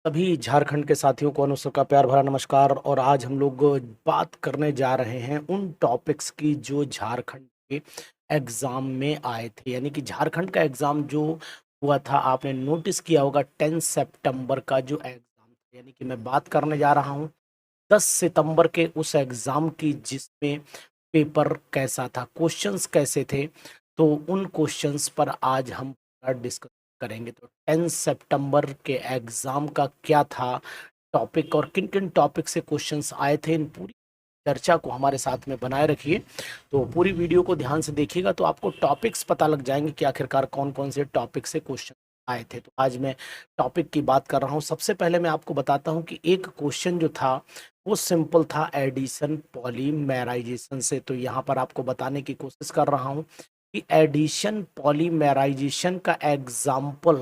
सभी झारखंड के साथियों को अनुष्का का प्यार भरा नमस्कार। और आज हम लोग बात करने जा रहे हैं उन टॉपिक्स की जो झारखंड के एग्जाम में आए थे, यानी कि झारखंड का एग्जाम जो हुआ था, आपने नोटिस किया होगा 10 सितंबर का जो एग्जाम था। यानी कि मैं बात करने जा रहा हूँ 10 सितंबर के उस एग्जाम की जिसमें पेपर कैसा था, क्वेश्चंस कैसे थे। तो उन क्वेश्चंस पर आज हम डिस्कस करेंगे। तो 10 सितंबर के एग्जाम का क्या था टॉपिक और किन किन टॉपिक से क्वेश्चंस आए थे, इन पूरी चर्चा को हमारे साथ में बनाए रखिए। तो पूरी वीडियो को ध्यान से देखिएगा तो आपको टॉपिक्स पता लग जाएंगे कि आखिरकार कौन कौन से टॉपिक से क्वेश्चन आए थे। तो आज मैं टॉपिक की बात कर रहा हूँ। सबसे पहले मैं आपको बताता हूँ कि एक क्वेश्चन जो था वो सिंपल था, एडिशन पॉलीमेराइजेशन से। तो यहाँ पर आपको बताने की कोशिश कर रहा हूँ कि एडिशन पॉलीमेराइजेशन का एग्जाम्पल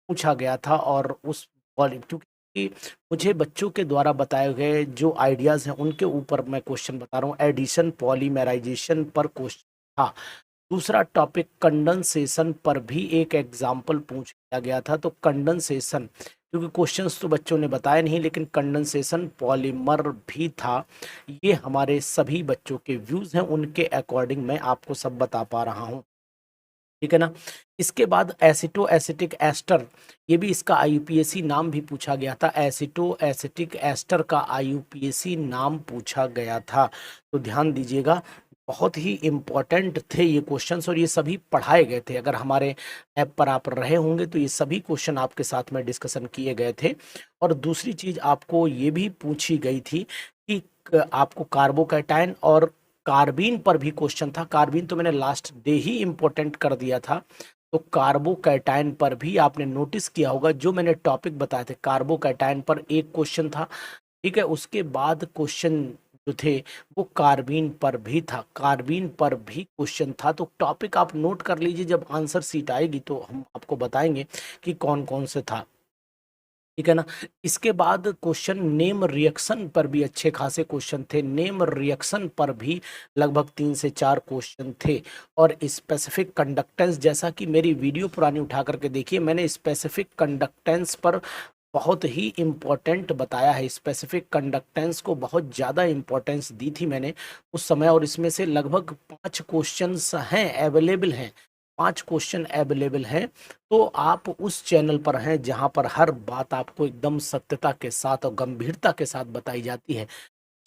पूछा गया था। और उस क्योंकि मुझे बच्चों के द्वारा बताए गए जो आइडियाज हैं उनके ऊपर मैं क्वेश्चन बता रहा हूँ। एडिशन पॉलीमेराइजेशन पर क्वेश्चन था। दूसरा टॉपिक कंडेंसेशन पर भी एक एग्जाम्पल पूछ लिया गया था। तो कंडेंसेशन, क्योंकि क्वेश्चंस तो बच्चों ने बताए नहीं, लेकिन कंडेंसेशन पॉलीमर भी था। ये हमारे सभी बच्चों के व्यूज हैं, उनके अकॉर्डिंग मैं आपको सब बता पा रहा हूँ। ठीक है ना। इसके बाद एसिटो एसिटिक एस्टर, ये भी इसका आईयूपीएसी नाम भी पूछा गया था। एसिटो एसिटिक एस्टर का आईयूपीएसी नाम पूछा गया था। तो ध्यान दीजिएगा, बहुत ही इंपॉर्टेंट थे ये क्वेश्चंस और ये सभी पढ़ाए गए थे। अगर हमारे ऐप पर आप रहे होंगे तो ये सभी क्वेश्चन आपके साथ में डिस्कशन किए गए थे। और दूसरी चीज आपको ये भी पूछी गई थी कि आपको कार्बोकैटायन और कार्बीन पर भी क्वेश्चन था। कार्बीन तो मैंने लास्ट डे ही इंपॉर्टेंट कर दिया था। तो कार्बोकैटायन पर भी आपने नोटिस किया होगा, जो मैंने टॉपिक बताए थे कार्बोकैटायन पर एक क्वेश्चन था। ठीक है, उसके बाद क्वेश्चन जो थे वो कार्बीन पर भी था, कार्बीन पर भी क्वेश्चन था। तो टॉपिक आप नोट कर लीजिए, जब आंसर सीट आएगी तो हम आपको बताएंगे कि कौन कौन से था। ठीक है ना। इसके बाद क्वेश्चन नेम रिएक्शन पर भी अच्छे खासे क्वेश्चन थे। नेम रिएक्शन पर भी लगभग 3 से 4 क्वेश्चन थे। और स्पेसिफिक कंडक्टेंस, जैसा कि मेरी वीडियो पुरानी उठा करके देखिए, मैंने स्पेसिफिक कंडक्टेंस पर बहुत ही इम्पोर्टेंट बताया है। स्पेसिफिक कंडक्टेंस को बहुत ज़्यादा इम्पोर्टेंस दी थी मैंने उस समय। और इसमें से लगभग 5 क्वेश्चंस हैं, अवेलेबल हैं। 5 क्वेश्चन अवेलेबल हैं। तो आप उस चैनल पर हैं जहां पर हर बात आपको एकदम सत्यता के साथ और गंभीरता के साथ बताई जाती है,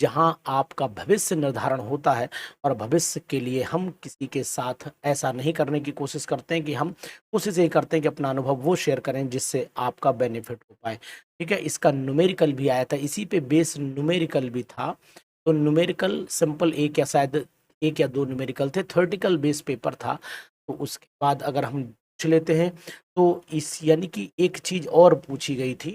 जहां आपका भविष्य निर्धारण होता है। और भविष्य के लिए हम किसी के साथ ऐसा नहीं करने की कोशिश करते हैं, कि हम कोशिश ये करते हैं कि अपना अनुभव वो शेयर करें जिससे आपका बेनिफिट हो पाए। ठीक है, इसका न्यूमेरिकल भी आया था, इसी पे बेस न्यूमेरिकल भी था। तो न्यूमेरिकल सिंपल एक या शायद 1 या 2 न्यूमेरिकल थे, थ्योरेटिकल बेस पेपर था। तो उसके बाद अगर हम पूछ लेते हैं तो इस यानी कि एक चीज और पूछी गई थी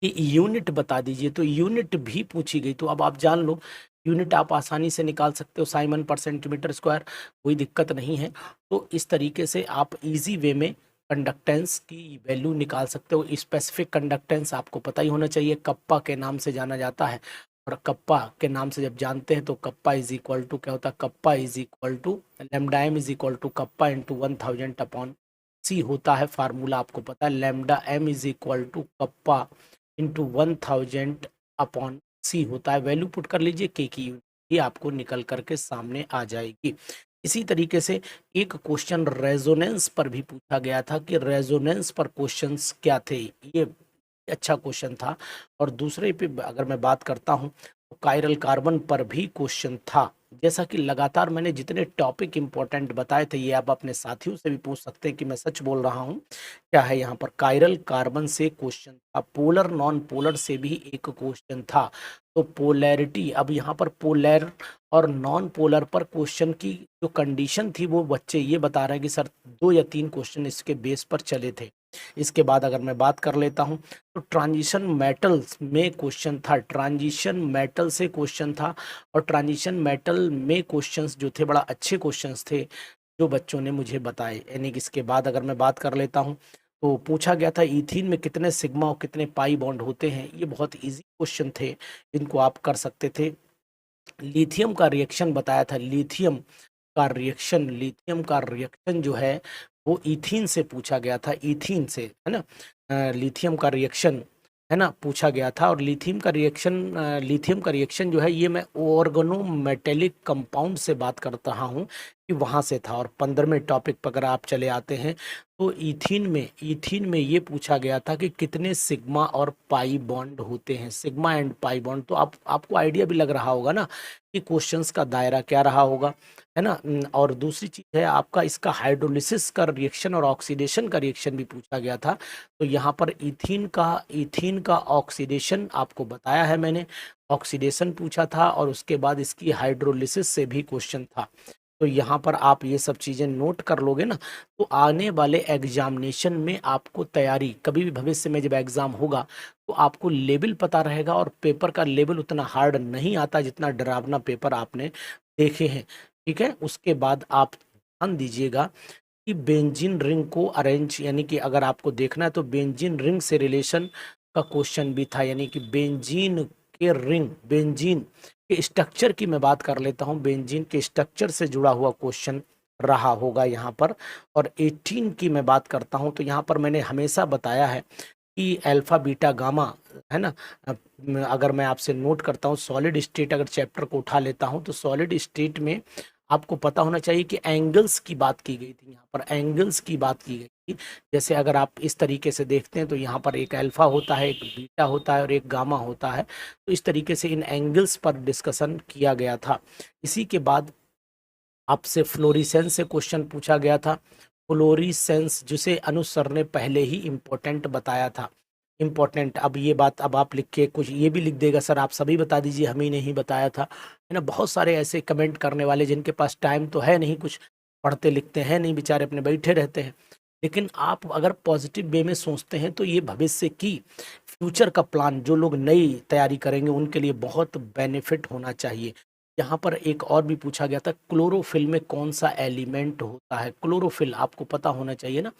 कि यूनिट बता दीजिए। तो यूनिट भी पूछी गई। तो अब आप जान लो, यूनिट आप आसानी से निकाल सकते हो, साइमन पर सेंटीमीटर स्क्वायर, कोई दिक्कत नहीं है। तो इस तरीके से आप इजी वे में कंडक्टेंस की वैल्यू निकाल सकते हो। स्पेसिफिक कंडक्टेंस आपको पता ही होना चाहिए, कप्पा के नाम से जाना जाता है। और कप्पा के नाम से जब जानते हैं तो कप्पा इज इक्वल टू क्या होता है, kappa is equal to lambda M is equal to kappa into 1000 upon C होता है। फार्मूला आपको पता है, lambda M is equal to kappa into 1000 upon C होता है। वैल्यू पुट कर लीजिए के की, ये आपको निकल करके सामने आ जाएगी। इसी तरीके से एक क्वेश्चन रेजोनेंस पर भी पूछा गया था कि रेजोनेंस पर क्वेश्चंस क्या थे। ये अच्छा क्वेश्चन था। और दूसरे पे अगर मैं बात करता हूँ तो कायरल कार्बन पर भी क्वेश्चन था। जैसा कि लगातार मैंने जितने टॉपिक इंपॉर्टेंट बताए थे, ये आप अपने साथियों से भी पूछ सकते हैं कि मैं सच बोल रहा हूँ। क्या है यहाँ पर, कायरल कार्बन से क्वेश्चन था, पोलर नॉन पोलर से भी एक क्वेश्चन था। तो पोलैरिटी, अब यहाँ पर पोलर और नॉन पोलर पर क्वेश्चन की जो कंडीशन थी वो बच्चे ये बता रहे हैं कि सर 2 या 3 क्वेश्चन इसके बेस पर चले थे। इसके बाद अगर मैं बात कर लेता हूँ तो ट्रांजिशन मेटल्स में क्वेश्चन था, ट्रांजिशन मेटल से क्वेश्चन था। और ट्रांजिशन मेटल में क्वेश्चंस जो थे बड़ा अच्छे क्वेश्चंस थे जो बच्चों ने मुझे बताए। यानी कि इसके बाद अगर मैं बात कर लेता हूँ तो पूछा गया था इथीन में कितने सिग्मा और कितने पाई बॉन्ड होते हैं। ये बहुत इजी क्वेश्चन थे, इनको आप कर सकते थे। लिथियम का रिएक्शन बताया था, लिथियम का रिएक्शन जो है वो इथीन से पूछा गया था, इथीन से, है ना। लिथियम का रिएक्शन है ना, पूछा गया था। और लिथियम का रिएक्शन जो है ये मैं ऑर्गेनोमेटेलिक कंपाउंड से बात कर रहा हूँ कि वहां से था। और 15वें टॉपिक पर अगर आप चले आते हैं तो ईथीन में ये पूछा गया था कि कितने सिग्मा और पाई बॉन्ड होते हैं, सिग्मा एंड पाई बॉन्ड। तो आपको आइडिया भी लग रहा होगा ना कि क्वेश्चंस का दायरा क्या रहा होगा, है ना। और दूसरी चीज है आपका इसका हाइड्रोलिसिस का रिएक्शन और ऑक्सीडेशन का रिएक्शन भी पूछा गया था। तो यहाँ पर इथीन का ऑक्सीडेशन आपको बताया है मैंने, ऑक्सीडेशन पूछा था, और उसके बाद इसकी हाइड्रोलिसिस से भी क्वेश्चन था। तो यहाँ पर आप ये सब चीजें नोट कर लोगे ना, तो आने वाले एग्जामिनेशन में आपको तैयारी, कभी भी भविष्य में जब एग्जाम होगा तो आपको लेवल पता रहेगा, और पेपर का लेवल उतना हार्ड नहीं आता जितना डरावना पेपर आपने देखे हैं। ठीक है, उसके बाद आप ध्यान दीजिएगा कि बेंजीन रिंग को अरेंज, यानी कि अगर आपको देखना है तो बेंजीन रिंग से रिलेशन का क्वेश्चन भी था, यानी कि बेंजीन के स्ट्रक्चर की मैं बात कर लेता हूं, बेंजीन के स्ट्रक्चर से जुड़ा हुआ क्वेश्चन रहा होगा यहाँ पर। और 18 की मैं बात करता हूं तो यहाँ पर मैंने हमेशा बताया है कि अल्फा बीटा गामा, है ना। अगर मैं आपसे नोट करता हूँ सॉलिड स्टेट, अगर चैप्टर को उठा लेता हूँ तो सॉलिड स्टेट में आपको पता होना चाहिए कि एंगल्स की बात की गई थी, यहाँ पर एंगल्स की बात की गई थी। जैसे अगर आप इस तरीके से देखते हैं तो यहाँ पर एक अल्फा होता है, एक बीटा होता है और एक गामा होता है। तो इस तरीके से इन एंगल्स पर डिस्कशन किया गया था। इसी के बाद आपसे फ्लोरिसेंस से क्वेश्चन पूछा गया था, फ्लोरिसेंस जिसे अनुज सर ने पहले ही इम्पोर्टेंट बताया था। इम्पोर्टेंट, अब ये बात अब आप लिख के कुछ ये भी लिख देगा सर आप सभी बता दीजिए हम ही नहीं बताया था, है ना। बहुत सारे ऐसे कमेंट करने वाले जिनके पास टाइम तो है नहीं, कुछ पढ़ते लिखते हैं नहीं, बेचारे अपने बैठे रहते हैं। लेकिन आप अगर पॉजिटिव वे में सोचते हैं तो ये भविष्य की फ्यूचर का प्लान जो लोग नई तैयारी करेंगे उनके लिए बहुत बेनिफिट होना चाहिए। यहाँ पर एक और भी पूछा गया था, क्लोरोफिल में कौन सा एलिमेंट होता है। क्लोरोफिल आपको पता होना चाहिए ना,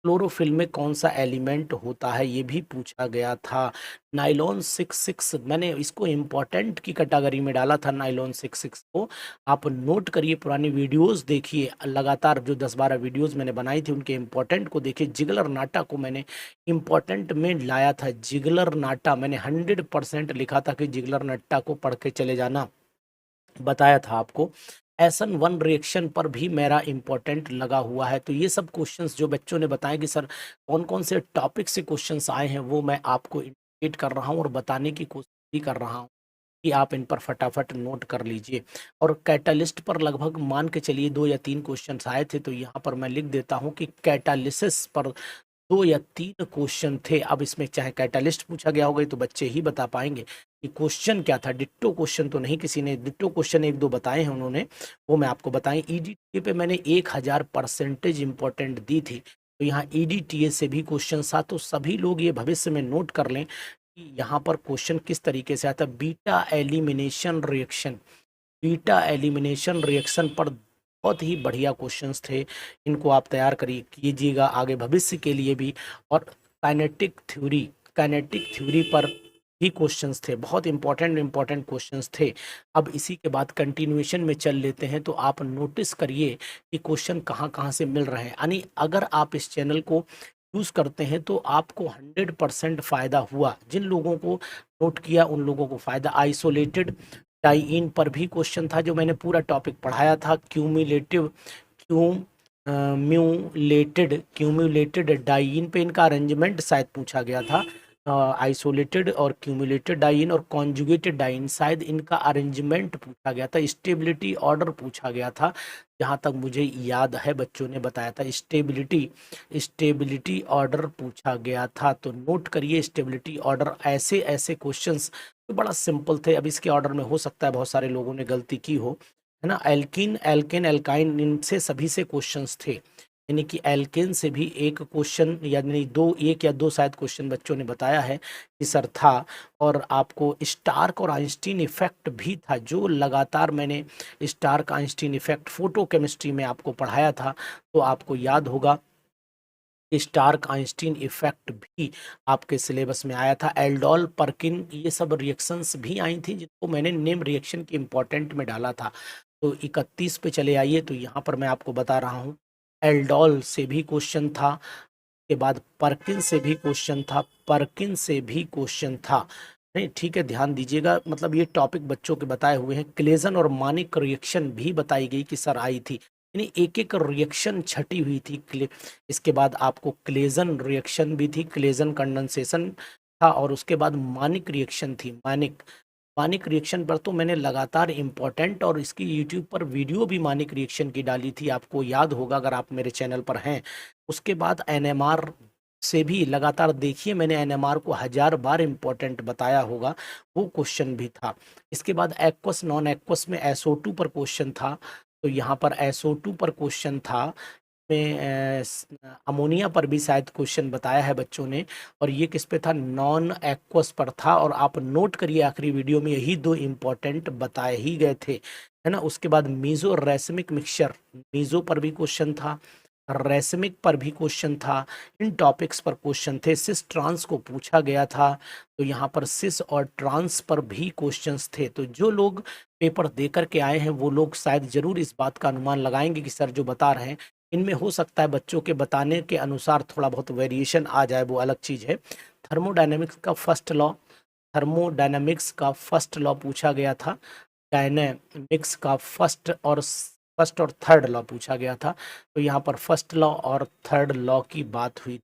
क्लोरोफिल में कौन सा एलिमेंट होता है ये भी पूछा गया था। नाइलॉन 66 मैंने इसको इम्पोर्टेंट की कैटेगरी में डाला था, नाइलॉन 66 को आप नोट करिए, पुरानी वीडियोस देखिए, लगातार जो 10-12 वीडियोस मैंने बनाई थी उनके इम्पोर्टेंट को देखिए। जिगलर नाटा को मैंने इम्पोर्टेंट में लाया था, जिगलर नाटा मैंने 100% लिखा था कि जिगलर नाटा को पढ़ के चले जाना, बताया था आपको। SN1 रिएक्शन पर भी मेरा इंपॉर्टेंट लगा हुआ है। तो ये सब क्वेश्चंस जो बच्चों ने बताए कि सर कौन कौन से टॉपिक से क्वेश्चंस आए हैं वो मैं आपको इंडिकेट कर रहा हूँ और बताने की कोशिश भी कर रहा हूँ कि आप इन पर फटाफट नोट कर लीजिए। और कैटालिस्ट पर लगभग मान के चलिए 2 या 3 क्वेश्चंस आए थे, तो यहाँ पर मैं लिख देता हूँ कि कैटालिसिस पर 2 या 3 क्वेश्चन थे। अब इसमें चाहे कैटालिस्ट पूछा गया होगा तो बच्चे ही बता पाएंगे कि क्वेश्चन क्या था। डिट्टो क्वेश्चन तो नहीं, किसी ने डिट्टो क्वेश्चन 1-2 बताए हैं उन्होंने, वो मैं आपको बताएं। ईडीटीए पे मैंने 1000% इंपॉर्टेंट दी थी, तो यहाँ ईडीटीए से भी क्वेश्चन था। तो सभी लोग ये भविष्य में नोट कर लें कि यहाँ पर क्वेश्चन किस तरीके से आता है। बीटा एलिमिनेशन रिएक्शन पर बहुत ही बढ़िया क्वेश्चंस थे, इनको आप तैयार करिए कीजिएगा आगे भविष्य के लिए भी। और काइनेटिक थ्योरी पर भी क्वेश्चंस थे, बहुत इंपॉर्टेंट क्वेश्चंस थे। अब इसी के बाद कंटिन्यूएशन में चल लेते हैं, तो आप नोटिस करिए कि क्वेश्चन कहाँ कहाँ से मिल रहे हैं। यानी अगर आप इस चैनल को यूज करते हैं तो आपको 100% फायदा हुआ। जिन लोगों को नोट किया उन लोगों को फायदा। आइसोलेटेड डाइइन पर भी क्वेश्चन था जो मैंने पूरा टॉपिक पढ़ाया था। क्यूम्यूलेटेड डाइइन पे इनका अरेंजमेंट शायद पूछा गया था। आइसोलेटेड और क्यूमुलेटेड डाइइन और कॉन्जुगेटेड डाइइन शायद इनका अरेंजमेंट पूछा गया था। स्टेबिलिटी ऑर्डर पूछा गया था, जहाँ तक मुझे याद है बच्चों ने बताया था स्टेबिलिटी ऑर्डर पूछा गया था। तो नोट करिए स्टेबिलिटी ऑर्डर। ऐसे ऐसे क्वेश्चंस तो बड़ा सिंपल थे। अब इसके ऑर्डर में हो सकता है बहुत सारे लोगों ने गलती की हो, है ना। एल्किन एल्केन एल्काइन इनसे सभी से क्वेश्चंस थे, यानी कि एल्केन से भी एक क्वेश्चन, यानी एक या दो शायद क्वेश्चन बच्चों ने बताया है कि सर था। और आपको स्टार्क और आइंस्टीन इफेक्ट भी था, जो लगातार मैंने Stark Einstein effect photochemistry में आपको पढ़ाया था, तो आपको याद होगा स्टार्क आइंस्टीन इफेक्ट भी आपके सिलेबस में आया था। एल्डोल पर्किन ये सब रिएक्शंस भी आई थी जिनको मैंने नेम रिएक्शन के इम्पोर्टेंट में डाला था। तो 31 पे चले आइए, तो यहाँ पर मैं आपको बता रहा हूँ एल्डोल से भी क्वेश्चन था। के उसके बाद पर्किन से भी क्वेश्चन था, पर्किन से भी क्वेश्चन था। नहीं ठीक है, ध्यान दीजिएगा, मतलब ये टॉपिक बच्चों के बताए हुए हैं। क्लेजन और मानिक रिएक्शन भी बताई गई कि सर आई थी, यानी एक एक रिएक्शन छटी हुई थी। इसके बाद आपको क्लेजन रिएक्शन भी थी, क्लेजन कंडेंसेशन था, और उसके बाद मानिक रिएक्शन थी। मानिक मानिक रिएक्शन पर तो मैंने लगातार इम्पोर्टेंट और इसकी यूट्यूब पर वीडियो भी मानिक रिएक्शन की डाली थी, आपको याद होगा अगर आप मेरे चैनल पर हैं। उसके बाद एनएमआर से भी लगातार देखिए, मैंने एनएमआर को 1000 बार इम्पोर्टेंट बताया होगा, वो क्वेश्चन भी था। इसके बाद एक्वस नॉन एक्वस में SO2 पर क्वेश्चन था, तो यहाँ पर SO2 पर क्वेश्चन था। में अमोनिया पर भी शायद क्वेश्चन बताया है बच्चों ने, और ये किस पे था, नॉन एक्वस पर था। और आप नोट करिए आखिरी वीडियो में यही दो इम्पोर्टेंट बताए ही गए थे, है ना। उसके बाद मीजो रेसमिक मिक्सचर, मीजो पर भी क्वेश्चन था, रेसमिक पर भी क्वेश्चन था, इन टॉपिक्स पर क्वेश्चन थे। सिस ट्रांस को पूछा गया था, तो यहाँ पर सिस और ट्रांस पर भी क्वेश्चंस थे। तो जो लोग पेपर दे करके आए हैं वो लोग शायद जरूर इस बात का अनुमान लगाएंगे कि सर जो बता रहे हैं इनमें हो सकता है बच्चों के बताने के अनुसार थोड़ा बहुत वेरिएशन आ जाए, वो अलग चीज है। थर्मोडायनेमिक्स का फर्स्ट लॉ, थर्मोडायनेमिक्स का फर्स्ट लॉ पूछा गया था, डायनेमिक्स का फर्स्ट और थर्ड लॉ पूछा गया था। तो यहाँ पर फर्स्ट लॉ और थर्ड लॉ की बात हुई,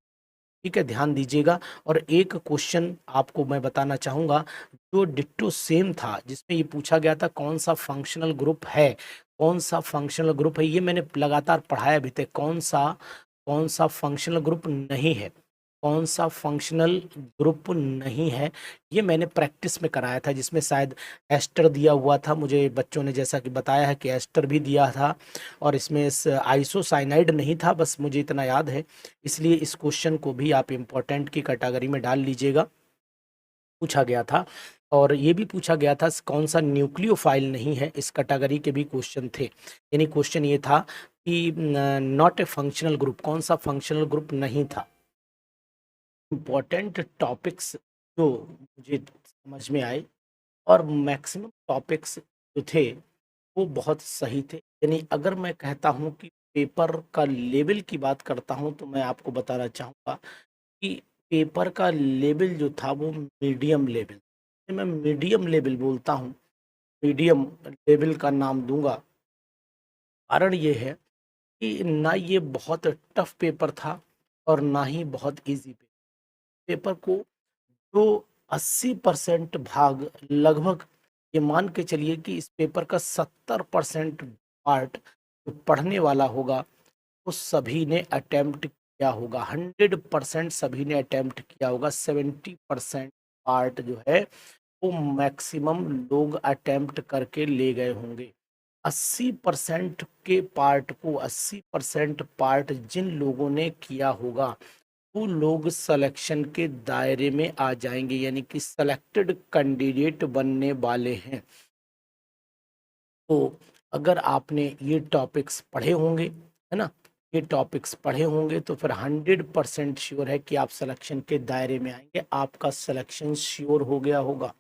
ठीक है, ध्यान दीजिएगा। और एक क्वेश्चन आपको मैं बताना चाहूंगा जो डिट्टो सेम था, जिसमें ये पूछा गया था कौन सा फंक्शनल ग्रुप है, कौन सा फंक्शनल ग्रुप है, ये मैंने लगातार पढ़ाया भी थे। कौन सा फंक्शनल ग्रुप नहीं है, कौन सा फंक्शनल ग्रुप नहीं है, ये मैंने प्रैक्टिस में कराया था, जिसमें शायद एस्टर दिया हुआ था, मुझे बच्चों ने जैसा कि बताया है कि एस्टर भी दिया था, और इसमें आइसोसाइनाइड नहीं था, बस मुझे इतना याद है। इसलिए इस क्वेश्चन को भी आप इम्पोर्टेंट की कैटेगरी में डाल लीजिएगा, पूछा गया था। और ये भी पूछा गया था कौन सा न्यूक्लियोफाइल नहीं है, इस कैटेगरी के भी क्वेश्चन थे। यानी क्वेश्चन ये था कि नॉट ए फंक्शनल ग्रुप, कौन सा फंक्शनल ग्रुप नहीं था। इम्पोर्टेंट टॉपिक्स जो मुझे समझ में आए, और मैक्सिमम टॉपिक्स जो थे वो बहुत सही थे। यानी अगर मैं कहता हूँ कि पेपर का लेवल की बात करता हूँ, तो मैं आपको बताना चाहूँगा कि पेपर का लेवल जो था वो मीडियम लेवल, मैं मीडियम लेवल बोलता हूँ, मीडियम लेवल का नाम दूंगा। कारण ये है कि ना ये बहुत टफ पेपर था और ना ही बहुत इजी पेपर। पेपर को जो 80% भाग, लगभग ये मान के चलिए कि इस पेपर का 70% पार्ट जो पढ़ने वाला होगा वो सभी ने अटेम्प्ट किया होगा, 100% सभी ने अटेम्प्ट किया होगा। 70% पार्ट जो है वो मैक्सिमम लोग अटेम्प्ट करके ले गए होंगे। 80% के पार्ट को, 80% पार्ट जिन लोगों ने किया होगा वो लोग सिलेक्शन के दायरे में आ जाएंगे, यानी कि सिलेक्टेड कैंडिडेट बनने वाले हैं। तो अगर आपने ये टॉपिक्स पढ़े होंगे, है ना, ये टॉपिक्स पढ़े होंगे, तो फिर 100% श्योर है कि आप सिलेक्शन के दायरे में आएंगे, आपका सिलेक्शन श्योर हो गया होगा।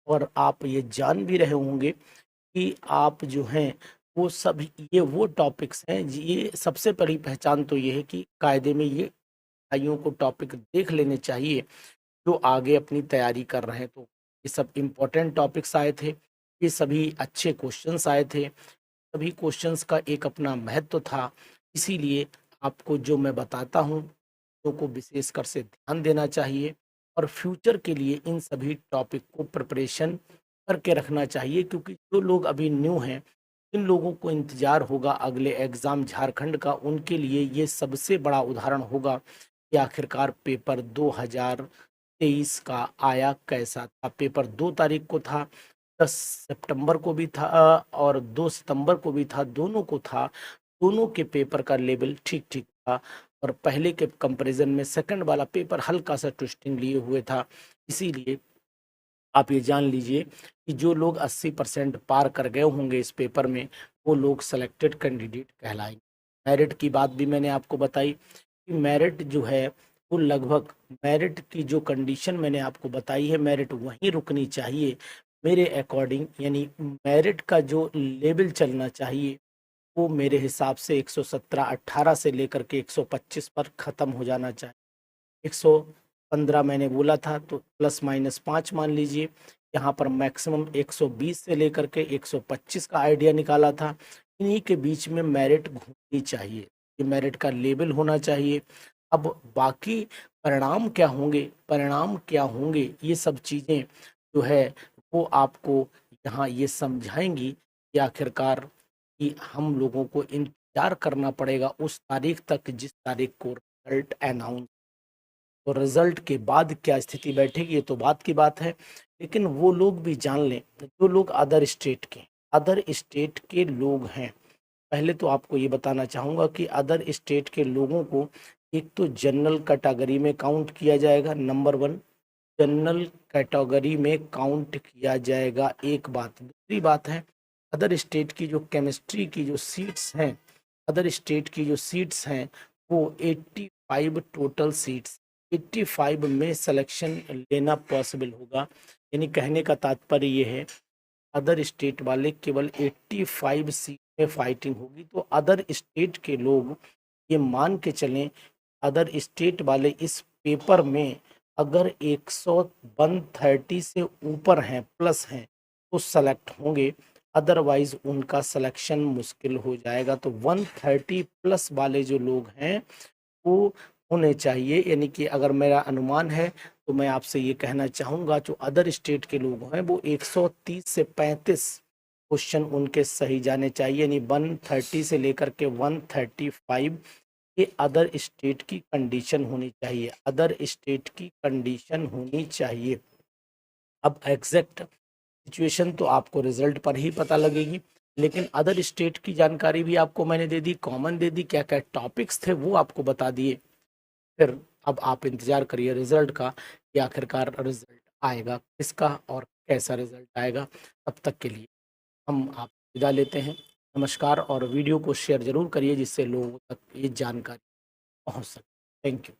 और आप ये जान भी रहे होंगे कि आप जो हैं वो सब, ये वो टॉपिक्स हैं, ये सबसे बड़ी पहचान तो ये है कि कायदे में ये भाइयों को टॉपिक देख लेने चाहिए जो आगे अपनी तैयारी कर रहे हैं। तो ये सब इम्पोर्टेंट टॉपिक्स आए थे, ये सभी अच्छे क्वेश्चंस आए थे, सभी क्वेश्चंस का एक अपना महत्व था। इसीलिए आपको जो मैं बताता हूँ तो को विशेषकर से ध्यान देना चाहिए, और फ्यूचर के लिए इन सभी टॉपिक को प्रिपरेशन करके रखना चाहिए, क्योंकि जो लोग अभी न्यू हैं, जिन लोगों को इंतजार होगा अगले एग्जाम झारखंड का, उनके लिए ये सबसे बड़ा उदाहरण होगा कि आखिरकार पेपर 2023 का आया कैसा था। पेपर 2 तारीख को था, 10 सितंबर को भी था, और 2 सितंबर को भी था, दोनों को था। दोनों के पेपर का लेवल ठीक ठीक था, और पहले के कंपैरिजन में सेकंड वाला पेपर हल्का सा ट्विस्टिंग लिए हुए था। इसीलिए आप ये जान लीजिए कि जो लोग 80% पार कर गए होंगे इस पेपर में, वो लोग सेलेक्टेड कैंडिडेट कहलाएंगे। मेरिट की बात भी मैंने आपको बताई कि मेरिट जो है वो लगभग, मेरिट की जो कंडीशन मैंने आपको बताई है, मेरिट वहीं रुकनी चाहिए मेरे अकॉर्डिंग। यानी मेरिट का जो लेवल चलना चाहिए वो मेरे हिसाब से 117-18 से लेकर के 125 पर ख़त्म हो जाना चाहिए। 115 मैंने बोला था, तो प्लस माइनस 5 मान लीजिए। यहाँ पर मैक्सिमम 120 से लेकर के 125 का आइडिया निकाला था। इन्हीं के बीच में मेरिट घूमनी चाहिए, ये मेरिट का लेवल होना चाहिए। अब बाकी परिणाम क्या होंगे, परिणाम क्या होंगे, ये सब चीज़ें जो है वो आपको यहाँ ये समझाएंगी कि आखिरकार कि हम लोगों को इंतजार करना पड़ेगा उस तारीख तक जिस तारीख को रिजल्ट अनाउंस। तो रिजल्ट के बाद क्या स्थिति बैठेगी ये तो बात की बात है, लेकिन वो लोग भी जान लें जो लोग अदर स्टेट के लोग हैं। पहले तो आपको ये बताना चाहूँगा कि अदर स्टेट के लोगों को एक तो जनरल कैटेगरी में काउंट किया जाएगा, नंबर वन, जनरल कैटेगरी में काउंट किया जाएगा। एक बात, दूसरी बात है अदर स्टेट की जो केमिस्ट्री की जो सीट्स हैं, अदर स्टेट की जो सीट्स हैं वो 85 टोटल सीट्स, 85 में सिलेक्शन लेना पॉसिबल होगा। यानी कहने का तात्पर्य ये है अदर स्टेट वाले केवल 85 सीट में फाइटिंग होगी। तो अदर स्टेट के लोग ये मान के चलें, अदर स्टेट वाले इस पेपर में अगर 130 से ऊपर हैं, प्लस हैं, तो सेलेक्ट होंगे, अदरवाइज उनका सिलेक्शन मुश्किल हो जाएगा। तो 130 प्लस वाले जो लोग हैं वो होने चाहिए। यानी कि अगर मेरा अनुमान है तो मैं आपसे ये कहना चाहूँगा जो अदर स्टेट के लोग हैं वो 130 से 35 क्वेश्चन उनके सही जाने चाहिए। यानी 130 से लेकर के 135 ये अदर स्टेट की कंडीशन होनी चाहिए, अदर स्टेट की कंडीशन होनी चाहिए। अब एग्जैक्ट सिचुएशन तो आपको रिजल्ट पर ही पता लगेगी, लेकिन अदर स्टेट की जानकारी भी आपको मैंने दे दी, कॉमन दे दी, क्या क्या टॉपिक्स थे वो आपको बता दिए। फिर अब आप इंतजार करिए रिजल्ट का कि आखिरकार रिजल्ट आएगा किसका और कैसा रिजल्ट आएगा। तब तक के लिए हम आप विदा लेते हैं। नमस्कार, और वीडियो को शेयर जरूर करिए जिससे लोगों तक ये जानकारी पहुंच सके। Thank you.